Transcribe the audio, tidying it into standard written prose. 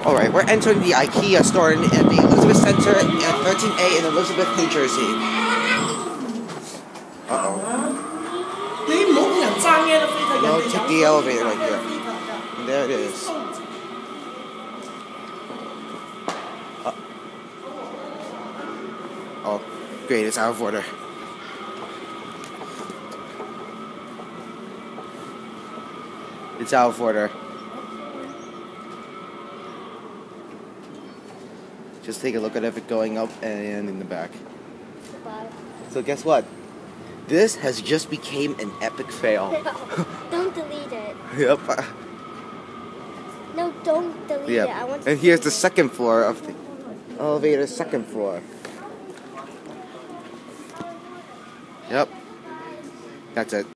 Alright, we're entering the IKEA store in the Elizabeth Center at 13A in Elizabeth, New Jersey. Uh-oh. No, take the elevator right here. And there it is. Oh, great, it's out of order. It's out of order. Just take a look at it going up and in the back. Goodbye. So guess what? This has just became an epic fail. No, don't delete it. Yep. No, don't delete it. I want to and here's the second floor of the elevator, second floor. Yep. That's it.